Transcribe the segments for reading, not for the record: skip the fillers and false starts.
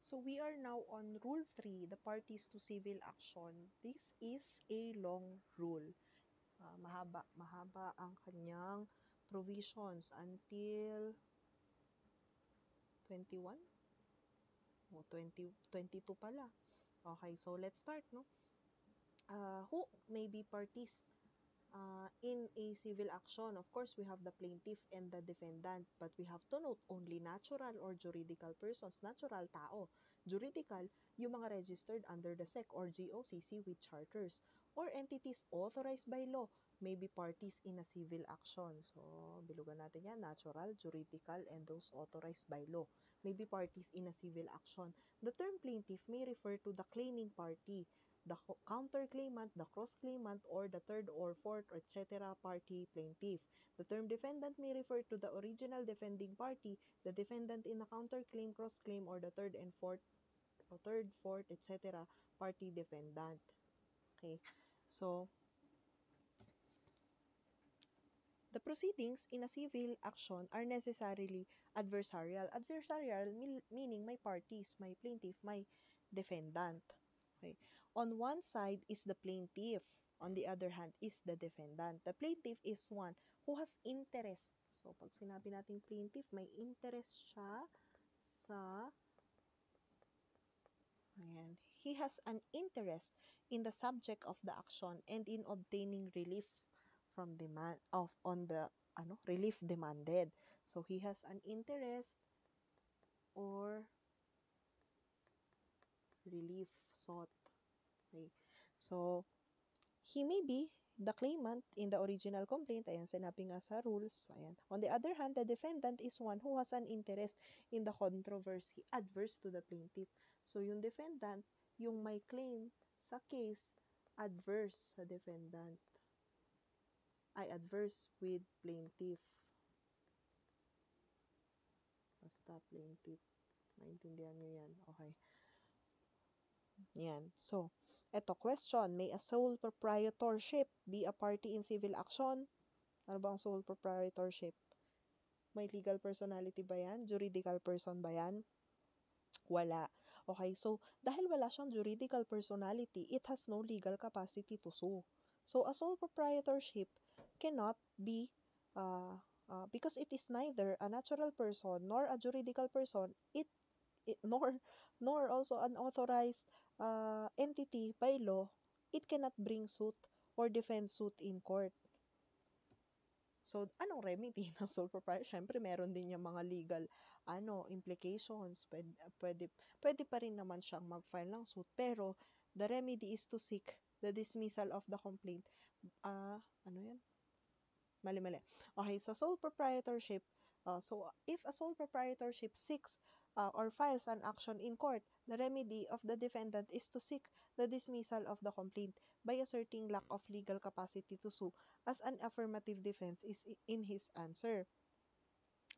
So we are now on Rule 3, the parties to civil action. This is a long rule. Mahaba ang kanyang provisions until 21? O, 22 pala. Okay, so let's start, no? Who may be parties in a civil action? Of course, we have the plaintiff and the defendant, but we have to note only natural or juridical persons. Natural, tao. Juridical, yung mga registered under the SEC or GOCC with charters, or entities authorized by law may be parties in a civil action. So, bilugan natin yan, natural, juridical, and those authorized by law may be parties in a civil action. The term plaintiff may refer to the claiming party, the counterclaimant, the cross-claimant, or the third or fourth, etc. party plaintiff. The term defendant may refer to the original defending party, the defendant in a counterclaim, cross-claim, or the third and fourth, etc. party defendant. Okay, so the proceedings in a civil action are necessarily adversarial. Adversarial meaning may parties, may plaintiff, may defendant. Okay. On one side is the plaintiff, on the other hand is the defendant. The plaintiff is one who has interest. So, pag sinabi natin plaintiff, may interest siya sa, ayan, he has an interest in the subject of the action and in obtaining relief from demand on the relief demanded. So, he has an interest or relief sought. Okay. So, he may be the claimant in the original complaint. Ayan, sinabi nga sa rules. Ayan. On the other hand, the defendant is one who has an interest in the controversy adverse to the plaintiff. So, yung defendant, yung may claim sa case, adverse sa defendant, ay adverse with plaintiff. Basta plaintiff. Maintindihan nyo yan. Okay. Yan. So, eto question. May a sole proprietorship be a party in civil action? Ano ba ang sole proprietorship? May legal personality ba yan? Juridical person ba yan? Wala. Okay, so dahil wala siyang juridical personality, it has no legal capacity to sue. So a sole proprietorship cannot be, because it is neither a natural person nor a juridical person, nor also an authorized entity by law, it cannot bring suit or defend suit in court. So, anong remedy ng sole proprietor? Siyempre, meron din yung mga legal implications. Pwede pa rin naman siyang mag-file ng suit. Pero, the remedy is to seek the dismissal of the complaint. Ano yan? Mali. Okay, so sole proprietorship. So, if a sole proprietorship seeks or files an action in court, the remedy of the defendant is to seek the dismissal of the complaint by asserting lack of legal capacity to sue as an affirmative defense is in his answer.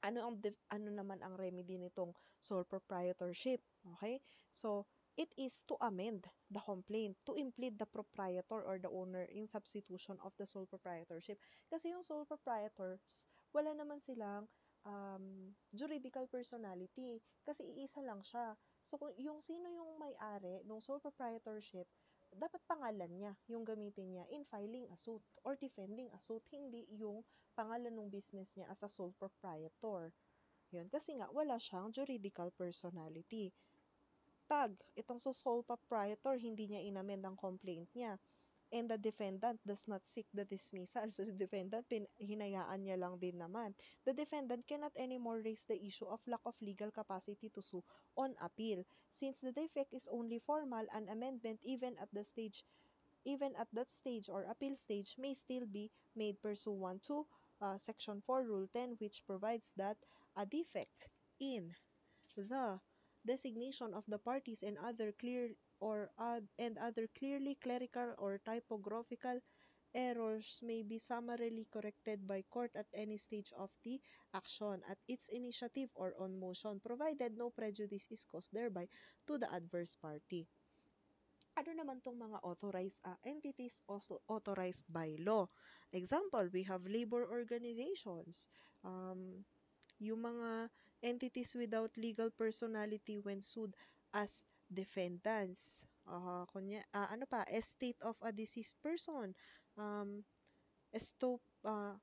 Ano naman ang remedy nitong sole proprietorship? Okay? So, it is to amend the complaint to implead the proprietor or the owner in substitution of the sole proprietorship. Kasi yung sole proprietors, wala naman silang juridical personality kasi iisa lang siya. So, yung sino yung may-ari ng sole proprietorship, dapat pangalan niya yung gamitin niya in filing a suit or defending a suit, hindi yung pangalan ng business niya as a sole proprietor. Yun, kasi nga wala siyang juridical personality. Pag itong sole proprietor, hindi niya inamend ang complaint niya, and the defendant does not seek the dismissal. So, the defendant, hinayaan niya lang din naman. The defendant cannot anymore raise the issue of lack of legal capacity to sue on appeal. Since the defect is only formal, an amendment even at that stage or appeal stage may still be made pursuant to Section 4, Rule 10, which provides that a defect in the designation of the parties and other clearly clerical or typographical errors may be summarily corrected by court at any stage of the action at its initiative or on motion, provided no prejudice is caused thereby to the adverse party. Ano naman tong mga authorized entities also authorized by law? Example, we have labor organizations. Yung mga entities without legal personality when sued as defendants. Ano pa, estate of a deceased person. Um,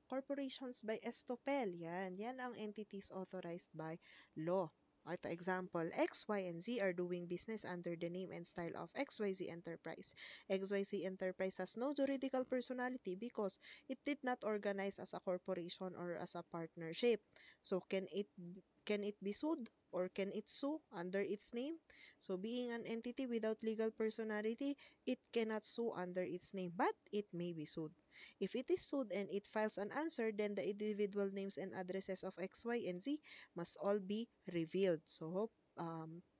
corporations by estoppel. Yan ang entities authorized by law. Ito example, X, Y, and Z are doing business under the name and style of XYZ Enterprise. XYZ Enterprise has no juridical personality because it did not organize as a corporation or as a partnership. So can it be sued or can it sue under its name? So being an entity without legal personality, it cannot sue under its name, but it may be sued. If it is sued and it files an answer, then the individual names and addresses of X, Y, and Z must all be revealed. So,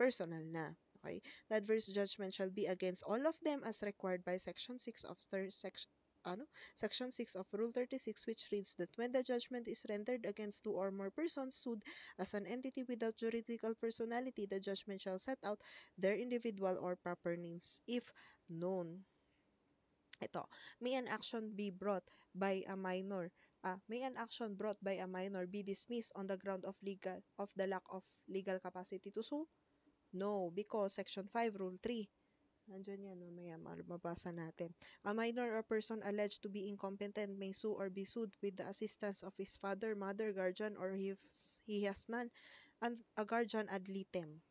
personal na. Okay? The adverse judgment shall be against all of them as required by Section 6 of Section 6 of Rule 36, which reads that when the judgment is rendered against two or more persons sued as an entity without juridical personality, the judgment shall set out their individual or proper names if known. Ito, may an action be brought by a minor. May an action brought by a minor be dismissed on the ground of the lack of legal capacity to sue? No, because Section 5, Rule 3. Nandiyan yan, mamaya mabasa natin. A minor or person alleged to be incompetent may sue or be sued with the assistance of his father, mother, guardian, or if he has none, and a guardian ad litem.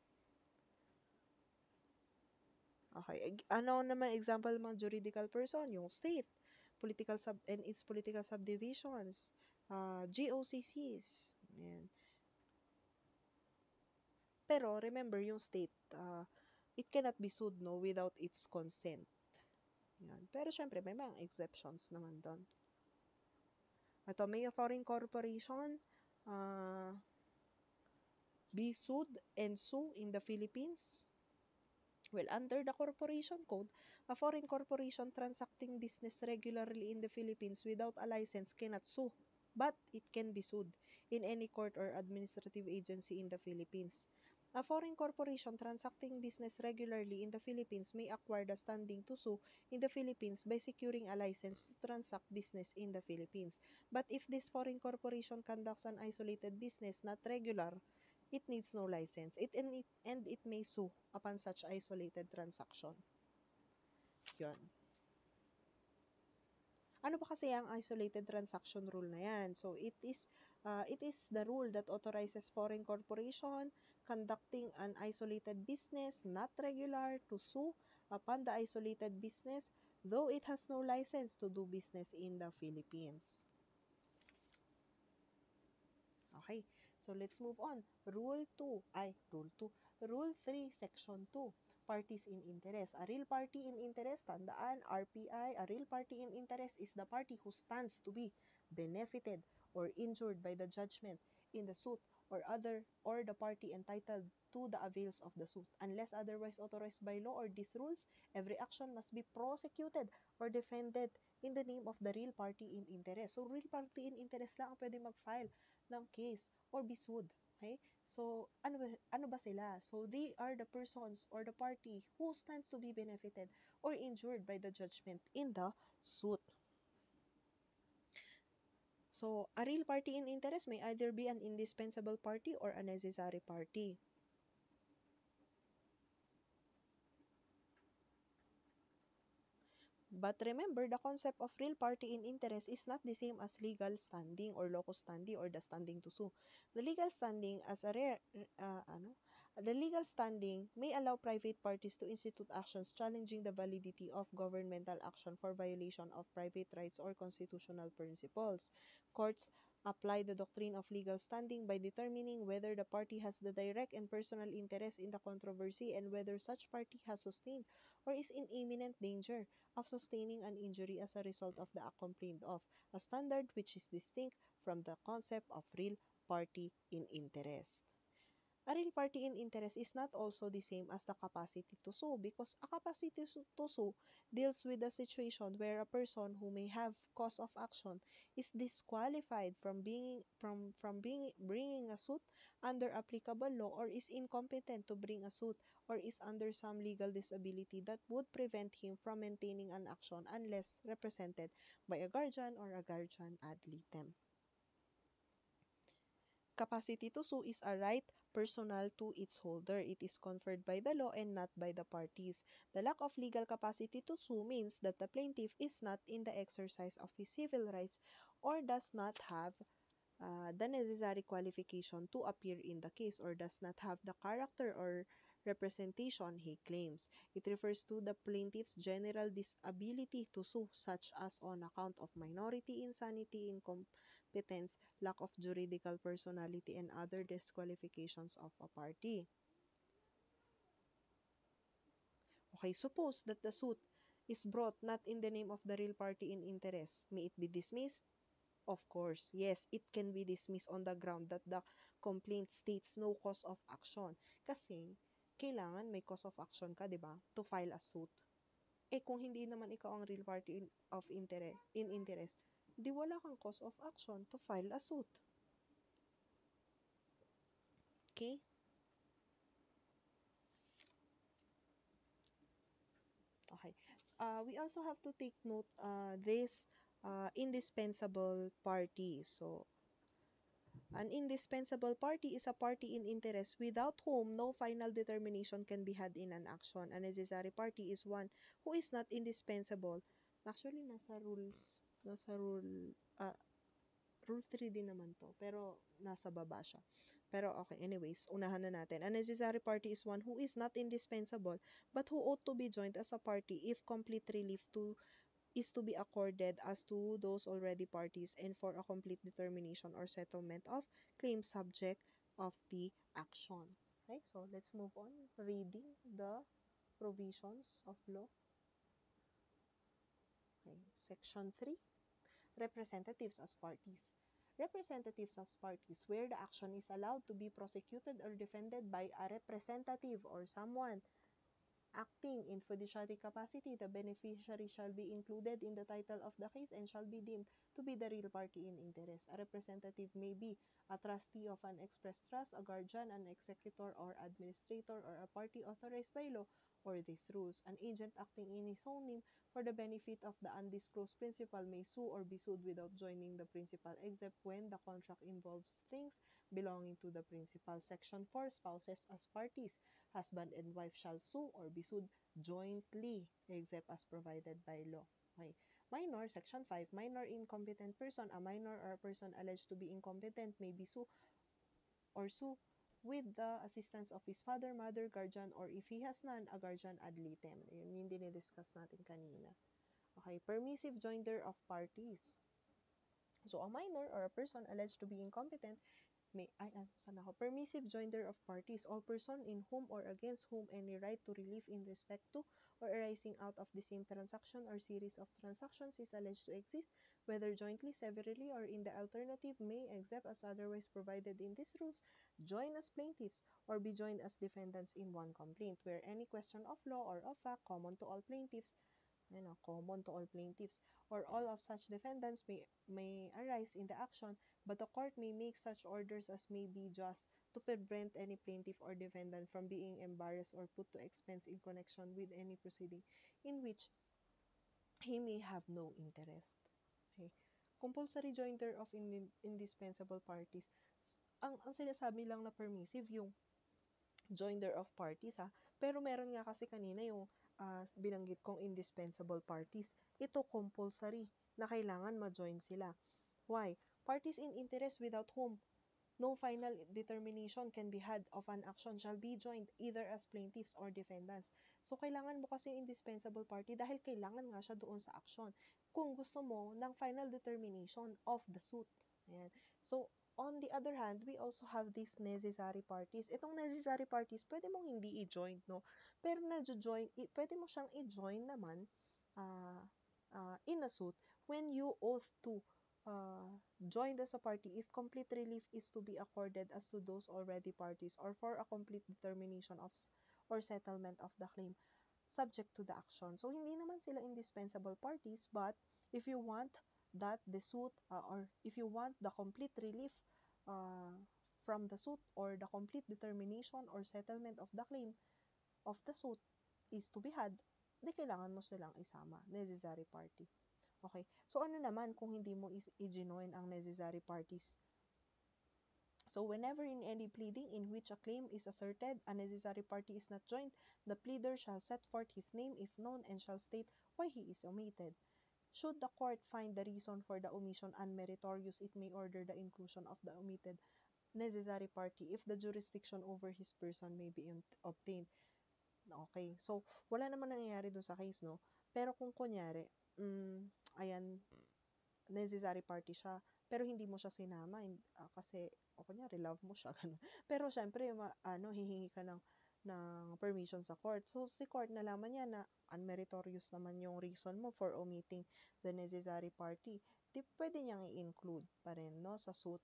Okay. Ano naman example ng mga juridical person? Yung state, and its political subdivisions, GOCCs. Ayan. Pero remember yung state, it cannot be sued no without its consent. Ayan. Pero syempre may mga exceptions naman doon. Ito, may a foreign corporation be sued and sue in the Philippines. Well, under the Corporation Code, a foreign corporation transacting business regularly in the Philippines without a license cannot sue, but it can be sued in any court or administrative agency in the Philippines. A foreign corporation transacting business regularly in the Philippines may acquire the standing to sue in the Philippines by securing a license to transact business in the Philippines. But if this foreign corporation conducts an isolated business not regular, it needs no license. And it may sue upon such isolated transaction. Yun. Ano ba kasi ang isolated transaction rule na yan? So, it is the rule that authorizes foreign corporation conducting an isolated business not regular to sue upon the isolated business though it has no license to do business in the Philippines. Okay, so let's move on. Rule 3, Section 2. Parties in interest. A real party in interest, tandaan, RPI, a real party in interest is the party who stands to be benefited or injured by the judgment in the suit or the party entitled to the avails of the suit. Unless otherwise authorized by law or these rules, every action must be prosecuted or defended in the name of the real party in interest. So, real party in interest lang ang pwede mag-file ng case or be sued. Okay? So, ano ba sila? So, they are the persons or the party who stands to be benefited or injured by the judgment in the suit. So, a real party in interest may either be an indispensable party or a necessary party. But remember, the concept of real party in interest is not the same as legal standing or locus standi or the standing to sue. The legal standing the legal standing may allow private parties to institute actions challenging the validity of governmental action for violation of private rights or constitutional principles. Courts apply the doctrine of legal standing by determining whether the party has the direct and personal interest in the controversy and whether such party has sustained or is in imminent danger of sustaining an injury as a result of the act complained of, a standard which is distinct from the concept of real party in interest. A real party in interest is not also the same as the capacity to sue because a capacity to sue deals with a situation where a person who may have cause of action is disqualified from bringing a suit under applicable law or is incompetent to bring a suit or is under some legal disability that would prevent him from maintaining an action unless represented by a guardian or a guardian ad litem. Capacity to sue is a right personal to its holder. It is conferred by the law and not by the parties. The lack of legal capacity to sue means that the plaintiff is not in the exercise of his civil rights or does not have the necessary qualification to appear in the case or does not have the character or representation he claims. It refers to the plaintiff's general disability to sue, such as on account of minority, insanity, incompetence, lack of juridical personality, and other disqualifications of a party. Okay, suppose that the suit is brought not in the name of the real party in interest. May it be dismissed? Of course, yes, it can be dismissed on the ground that the complaint states no cause of action. Kasi, kailangan may cause of action ka, di ba? To file a suit. Eh, kung hindi naman ikaw ang real party in interest, di wala kang cause of action to file a suit. Okay? Okay. We also have to take note this indispensable party. So, an indispensable party is a party in interest without whom no final determination can be had in an action. A necessary party is one who is not indispensable. Actually, rule 3 din naman to, pero nasa baba siya. Pero okay, anyways, unahan na natin. A necessary party is one who is not indispensable but who ought to be joined as a party if complete relief is to be accorded as to those already parties and for a complete determination or settlement of claims subject of the action. Okay, so let's move on reading the provisions of law. Okay, section 3, representatives as parties. Representatives as parties where the action is allowed to be prosecuted or defended by a representative or someone acting in fiduciary capacity, the beneficiary shall be included in the title of the case and shall be deemed to be the real party in interest. A representative may be a trustee of an express trust, a guardian, an executor or administrator, or a party authorized by law or these rules. An agent acting in his own name for the benefit of the undisclosed principal may sue or be sued without joining the principal, except when the contract involves things belonging to the principal. Section 4, spouses as parties. Husband and wife shall sue or be sued jointly, except as provided by law. Okay. Minor, section 5, minor incompetent person. A minor or a person alleged to be incompetent may be sue with the assistance of his father, mother, guardian, or if he has none, a guardian ad litem. Yun yung dinidiscuss natin kanina. Okay, permissive joinder of parties. So, a minor or a person alleged to be incompetent permissive joinder of parties, all person in whom or against whom any right to relief in respect to or arising out of the same transaction or series of transactions is alleged to exist, whether jointly, severally, or in the alternative, may, except as otherwise provided in these rules, join as plaintiffs or be joined as defendants in one complaint, where any question of law or of fact common to all plaintiffs or all of such defendants may arise in the action, but the court may make such orders as may be just to prevent any plaintiff or defendant from being embarrassed or put to expense in connection with any proceeding in which he may have no interest. Okay. Compulsory joinder of indispensable parties. Ang sinasabi lang na permissive yung joinder of parties pero meron nga kasi kanina yung binanggit kong indispensable parties. Ito compulsory na kailangan ma-join sila. Why? Parties in interest without whom no final determination can be had of an action shall be joined either as plaintiffs or defendants. So, kailangan mo kasi indispensable party dahil kailangan nga siya doon sa action. Kung gusto mo ng final determination of the suit. Ayan. So, on the other hand, we also have these necessary parties. Itong necessary parties, pwede mong hindi i-join, no? Pero pwede mo siyang i-join naman in a suit when you oath to joined as a party if complete relief is to be accorded as to those already parties or for a complete determination of or settlement of the claim subject to the action. So, hindi naman sila indispensable parties, but if you want that the suit or if you want the complete relief from the suit or the complete determination or settlement of the claim of the suit is to be had, di kailangan mo silang isama, necessary party. Okay. So, ano naman kung hindi mo i-join ang necessary parties? So whenever in any pleading in which a claim is asserted, a necessary party is not joined, the pleader shall set forth his name if known and shall state why he is omitted. Should the court find the reason for the omission unmeritorious, it may order the inclusion of the omitted necessary party if the jurisdiction over his person may be obtained. Okay. So, wala naman nangyayari dun sa case, no? Pero kung kunyari, ayan, necessary party siya, pero hindi mo siya sinama kasi, o kunyari, love mo siya, ganun. Pero, syempre, hihingi ka ng permission sa court. So, si court nalaman niya na unmeritorious naman yung reason mo for omitting the necessary party. Di pwede niyang i-include pa rin, no, sa suit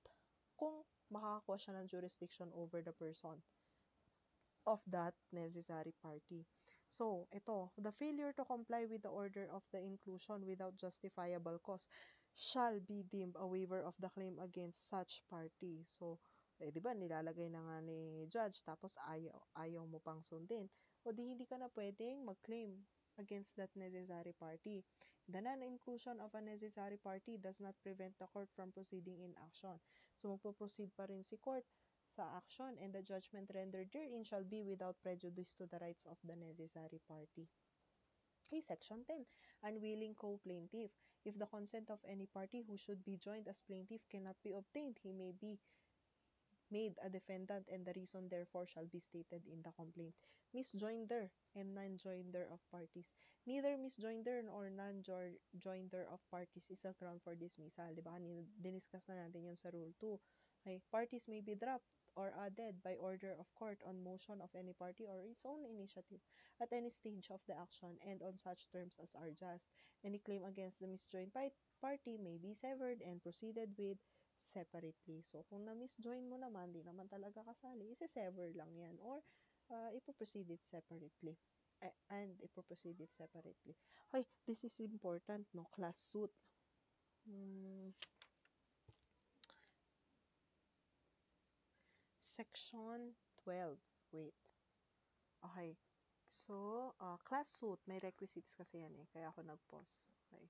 kung makakakuha siya ng jurisdiction over the person of that necessary party. So, ito, the failure to comply with the order of the inclusion without justifiable cause shall be deemed a waiver of the claim against such party. So, di ba, nilalagay na nga ni judge, tapos ayaw mo pang sundin. O di hindi ka na pwedeng mag-claim against that necessary party. The non-inclusion of a necessary party does not prevent the court from proceeding in action. So, magpo-proceed pa rin si court sa action, and the judgment rendered therein shall be without prejudice to the rights of the necessary party. Okay, Section 10. Unwilling co-plaintiff. If the consent of any party who should be joined as plaintiff cannot be obtained, he may be made a defendant, and the reason therefore shall be stated in the complaint. Misjoinder and non-joinder of parties. Neither misjoinder nor non-joinder of parties is a ground for dismissal. Diba? Diniscuss na natin yun sa Rule 2. Okay. Parties may be dropped or added by order of court on motion of any party or its own initiative at any stage of the action and on such terms as are just. Any claim against the misjoined party may be severed and proceeded with separately. So, kung na-misjoin mo naman, di naman talaga kasali, isi-sever lang yan or ipoproceed it separately. And ipoproceed it separately. Okay, this is important, no? Class suit. Section 12. Wait. Okay. So, class suit, may requisites kasi yan eh. Kaya ako nag-pause. Okay.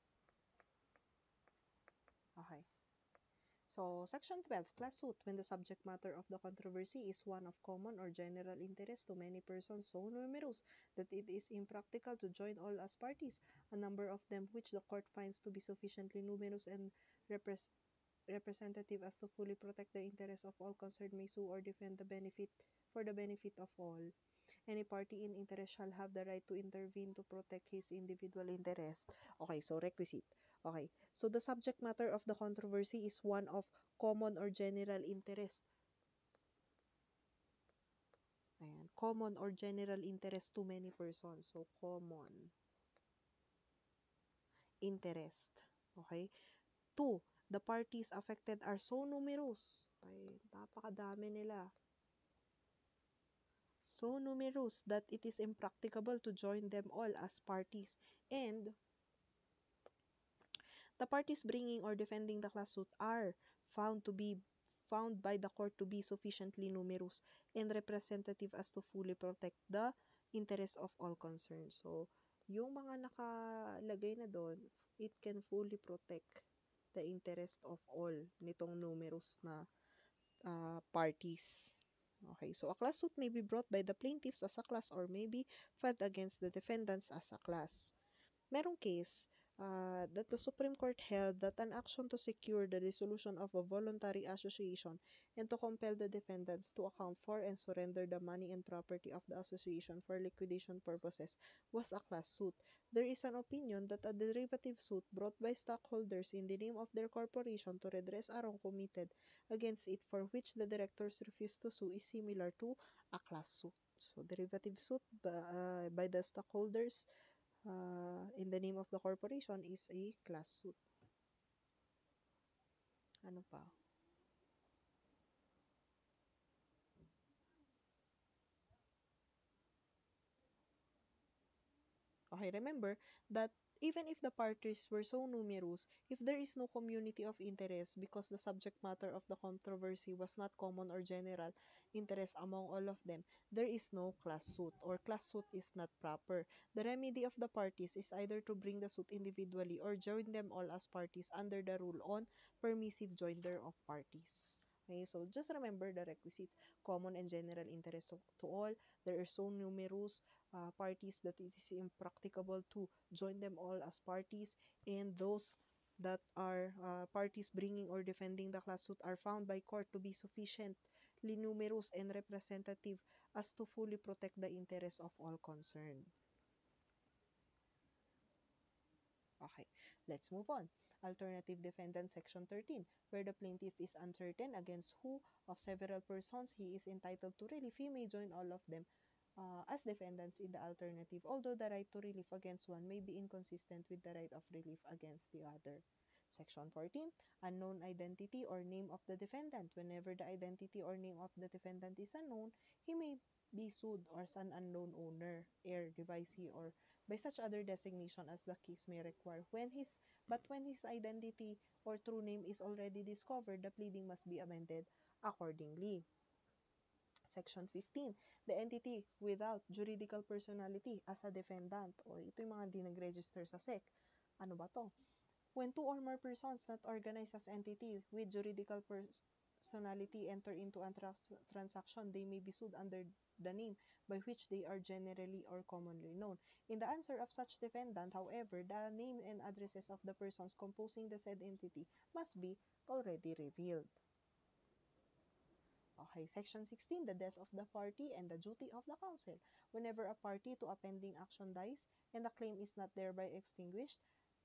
Okay. So, Section 12, class suit, when the subject matter of the controversy is one of common or general interest to many persons so numerous that it is impractical to join all as parties, a number of them which the court finds to be sufficiently numerous and representative as to fully protect the interests of all concerned may sue or defend for the benefit of all. Any party in interest shall have the right to intervene to protect his individual interest. Okay, so requisite. Okay, so the subject matter of the controversy is one of common or general interest. Ayan, common or general interest to many persons. So, common interest. Okay? 2. The parties affected are so numerous. Ay, napakadami nila. So numerous that it is impracticable to join them all as parties. And the parties bringing or defending the class suit are found by the court to be sufficiently numerous and representative as to fully protect the interests of all concerned. So, yung mga nakalagay na doon, it can fully protect the interest of all nitong numerous na parties. Okay, so a class suit may be brought by the plaintiffs as a class or may be filed against the defendants as a class. Merong case that the Supreme Court held that an action to secure the dissolution of a voluntary association and to compel the defendants to account for and surrender the money and property of the association for liquidation purposes was a class suit. There is an opinion that a derivative suit brought by stockholders in the name of their corporation to redress a wrong committed against it for which the directors refused to sue is similar to a class suit. So, derivative suit by the stockholders in the name of the corporation is a class suit. Ano pa? Okay, remember that even if the parties were so numerous, if there is no community of interest because the subject matter of the controversy was not common or general interest among all of them, there is no class suit or class suit is not proper. The remedy of the parties is either to bring the suit individually or join them all as parties under the rule on permissive joinder of parties. Okay, so just remember the requisites. Common and general interest to all. There are so numerous parties that it is impracticable to join them all as parties, and those that are parties bringing or defending the class suit are found by court to be sufficiently numerous and representative as to fully protect the interests of all concerned. Okay, let's move on. Alternative defendant section 13, where the plaintiff is uncertain against who of several persons he is entitled to relief, he may join all of them as defendants in the alternative, although the right to relief against one may be inconsistent with the right of relief against the other. Section 14, unknown identity or name of the defendant. Whenever the identity or name of the defendant is unknown, he may be sued as an unknown owner, heir, devisee, or by such other designation as the case may require. When his identity or true name is already discovered, the pleading must be amended accordingly. Section 15, the entity without juridical personality as a defendant. O ito yung mga di nag-register sa SEC. Ano ba to? When two or more persons not organized as entity with juridical personality enter into a transaction, they may be sued under the name by which they are generally or commonly known. In the answer of such defendant, however, the name and addresses of the persons composing the said entity must be already revealed. Okay, Section 16, the death of the party and the duty of the counsel. Whenever a party to a pending action dies and the claim is not thereby extinguished,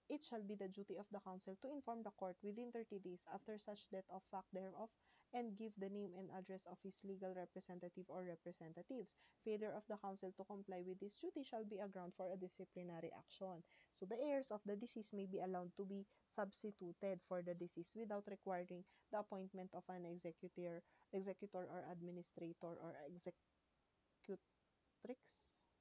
it shall be the duty of the counsel to inform the court within 30 days after such death of fact thereof and give the name and address of his legal representative or representatives. Failure of the counsel to comply with this duty shall be a ground for a disciplinary action. So the heirs of the deceased may be allowed to be substituted for the deceased without requiring the appointment of an executor or administrator or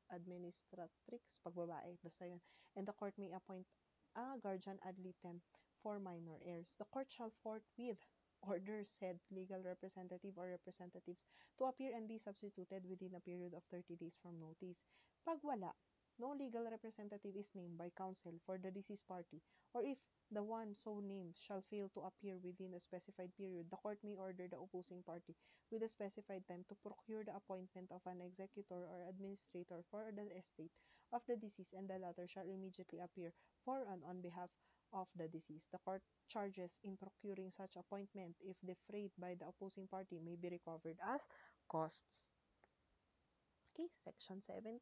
administratrix, pag babae, basta yun. And the court may appoint a guardian ad litem for minor heirs. The court shall forthwith order said legal representative or representatives to appear and be substituted within a period of 30 days from notice. Pag wala, no legal representative is named by counsel for the deceased party, or if the one so named shall fail to appear within a specified period, the court may order the opposing party with a specified time to procure the appointment of an executor or administrator for the estate of the deceased, and the latter shall immediately appear for and on behalf of the deceased. The court charges in procuring such appointment, if defrayed by the opposing party, may be recovered as costs. Okay, Section 17,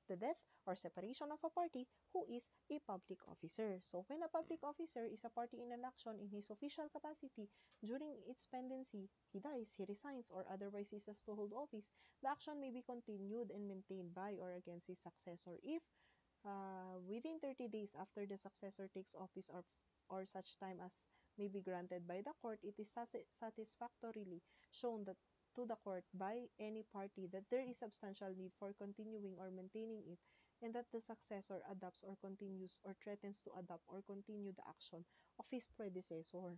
the death or separation of a party who is a public officer. So, when a public officer is a party in an action in his official capacity during its pendency, he dies, he resigns, or otherwise ceases to hold office, the action may be continued and maintained by or against his successor if within 30 days after the successor takes office or such time as may be granted by the court, it is satisfactorily shown that to the court by any party that there is substantial need for continuing or maintaining it, and that the successor adopts or continues or threatens to adopt or continue the action of his predecessor.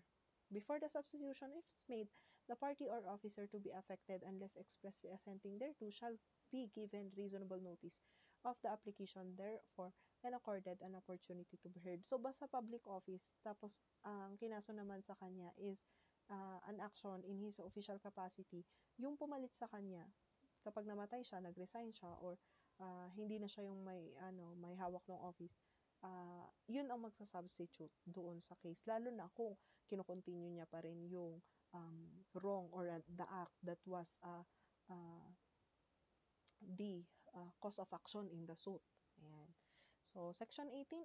Before the substitution is made, the party or officer to be affected, unless expressly assenting thereto, shall be given reasonable notice of the application therefore and accorded an opportunity to be heard. So, basta public office, tapos ang kinaso naman sa kanya is an action in his official capacity, yung pumalit sa kanya, kapag namatay siya, nag-resign siya, or hindi na siya yung may hawak ng office, yun ang magsasubstitute doon sa case. Lalo na kung kinokontinue niya pa rin yung wrong or the act that was the cause of action in the suit. Ayan. So, Section 18,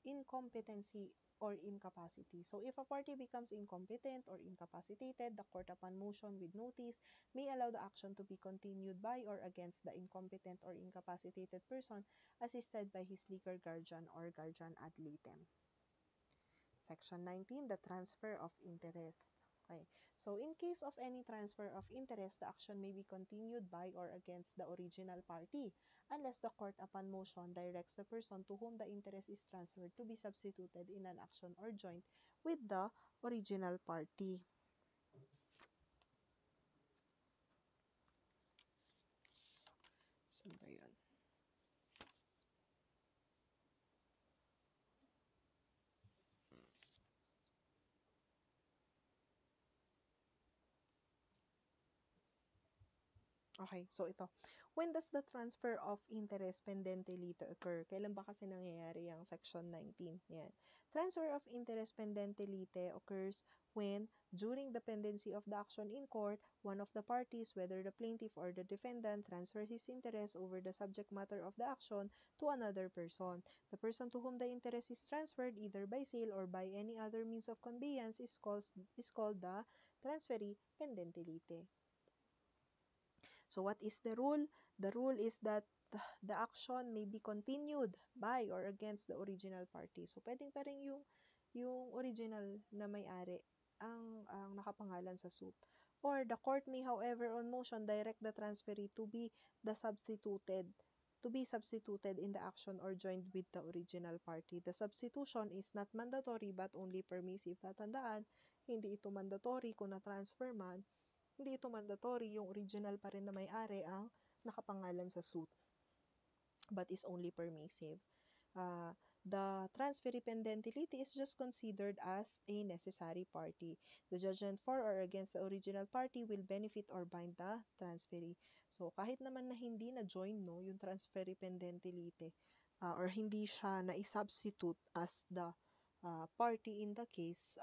incompetency or incapacity. So, if a party becomes incompetent or incapacitated, the court, upon motion with notice, may allow the action to be continued by or against the incompetent or incapacitated person, assisted by his legal guardian or guardian ad litem. Section 19, the transfer of interest. Okay. So, in case of any transfer of interest, the action may be continued by or against the original party, unless the court, upon motion, directs the person to whom the interest is transferred to be substituted in an action or joint with the original party. Saan ba yun? Okay, so ito. When does the transfer of interest pendente lite occur? Kailan ba kasi nangyayari yung section 19? Yan. Transfer of interest pendente lite occurs when, during the pendency of the action in court, one of the parties, whether the plaintiff or the defendant, transfers his interest over the subject matter of the action to another person. The person to whom the interest is transferred, either by sale or by any other means of conveyance, is called the transferee pendente lite. So what is the rule? The rule is that the action may be continued by or against the original party. So pwedeng pa rin yung original na may-ari ang nakapangalan sa suit. Or the court may, however, on motion, direct the transferee to be substituted in the action or joined with the original party. The substitution is not mandatory but only permissive. Tatandaan, hindi ito mandatory kung na-transfer man, hindi ito mandatory, yung original pa rin na may-ari ang nakapangalan sa suit, but is only permissive. The transferee pendente lite is just considered as a necessary party. The judgment for or against the original party will benefit or bind the transferee. So, kahit naman na hindi na-join yung transferee pendente lite, or hindi siya na-substitute as the party in the case,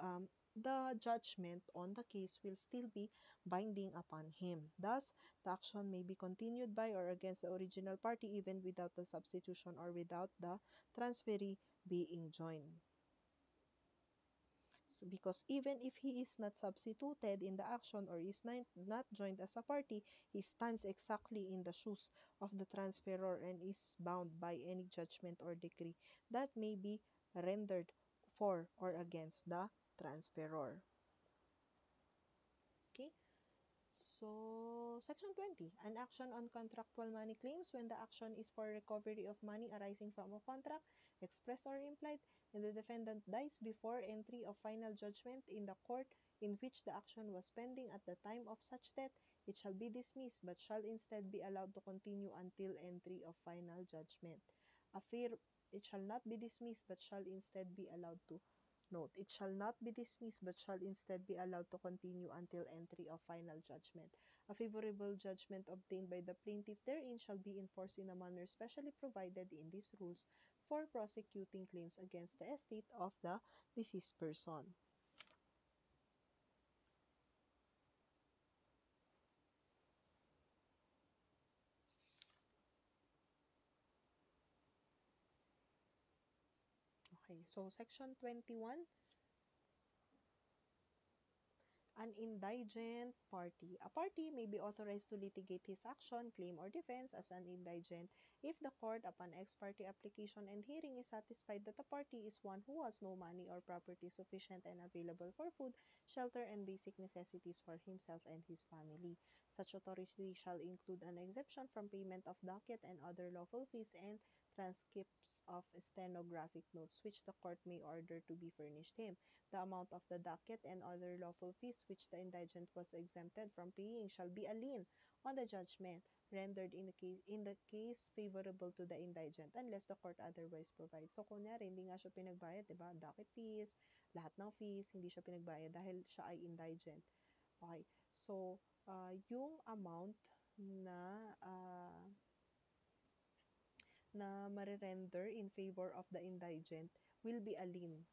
the judgment on the case will still be binding upon him. Thus, the action may be continued by or against the original party even without the substitution or without the transferee being joined. So, because even if he is not substituted in the action or is not joined as a party, he stands exactly in the shoes of the transferor and is bound by any judgment or decree that may be rendered for or against the transferor. Okay? So, Section 20, an action on contractual money claims when the action is for recovery of money arising from a contract, express or implied, and the defendant dies before entry of final judgment in the court in which the action was pending at the time of such death, it shall be dismissed but shall instead be allowed to continue until entry of final judgment. It shall not be dismissed but shall instead be allowed to Note, it shall not be dismissed but shall instead be allowed to continue until entry of final judgment. A favorable judgment obtained by the plaintiff therein shall be enforced in a manner specially provided in these rules for prosecuting claims against the estate of the deceased person. Okay, so Section 21, an indigent party. A party may be authorized to litigate his action, claim, or defense as an indigent if the court, upon ex parte application and hearing, is satisfied that the party is one who has no money or property sufficient and available for food, shelter, and basic necessities for himself and his family. Such authority shall include an exemption from payment of docket and other lawful fees and transcripts of stenographic notes which the court may order to be furnished him. The amount of the docket and other lawful fees which the indigent was exempted from paying shall be a lien on the judgment rendered in the case favorable to the indigent unless the court otherwise provides. So, kunyari, hindi nga siya pinagbayad, diba? Docket fees, lahat ng fees, hindi siya pinagbayad dahil siya ay indigent. Okay. So, yung amount na marirender in favor of the indigent will be a lien.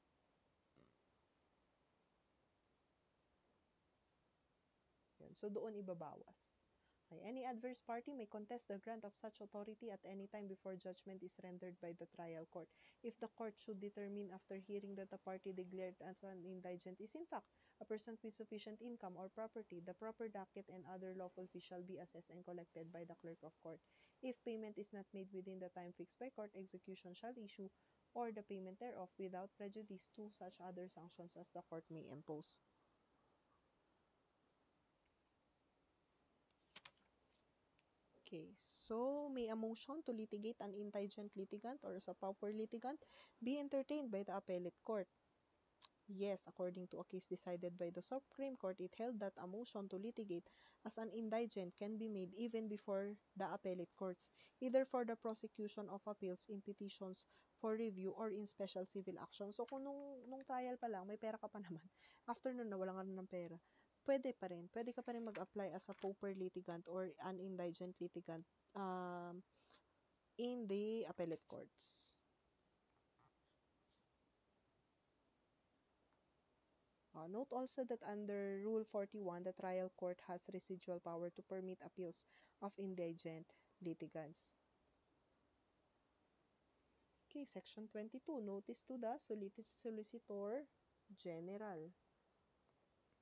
Yun. So, doon ibabawas. Okay. Any adverse party may contest the grant of such authority at any time before judgment is rendered by the trial court. If the court should determine after hearing that the party declared as an indigent is in fact a person with sufficient income or property, the proper docket and other lawful fees shall be assessed and collected by the clerk of court. If payment is not made within the time fixed by court, execution shall issue or the payment thereof without prejudice to such other sanctions as the court may impose. Okay, so may a motion to litigate an indigent litigant or as a pauper litigant be entertained by the appellate court. Yes, according to a case decided by the Supreme Court, it held that a motion to litigate as an indigent can be made even before the appellate courts, either for the prosecution of appeals in petitions for review or in special civil action. So kung nung trial pa lang, may pera ka pa naman. After nun, nawala ka na ng pera. pwede pa rin. Pwede ka pa rin mag-apply as a pauper litigant or an indigent litigant in the appellate courts. Note also that under Rule 41, the trial court has residual power to permit appeals of indigent litigants. Okay, Section 22, Notice to the Solicitor General.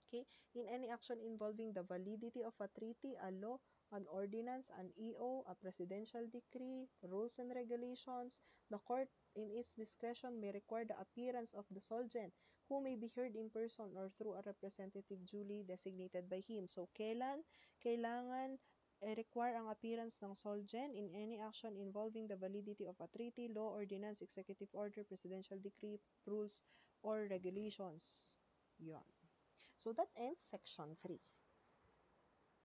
Okay, in any action involving the validity of a treaty, a law, an ordinance, an EO, a presidential decree, rules and regulations, the court in its discretion may require the appearance of the solgent, who may be heard in person or through a representative duly designated by him. So, kailangan require ang appearance ng solgent in any action involving the validity of a treaty, law, ordinance, executive order, presidential decree, rules, or regulations. Yun. So that ends section 3.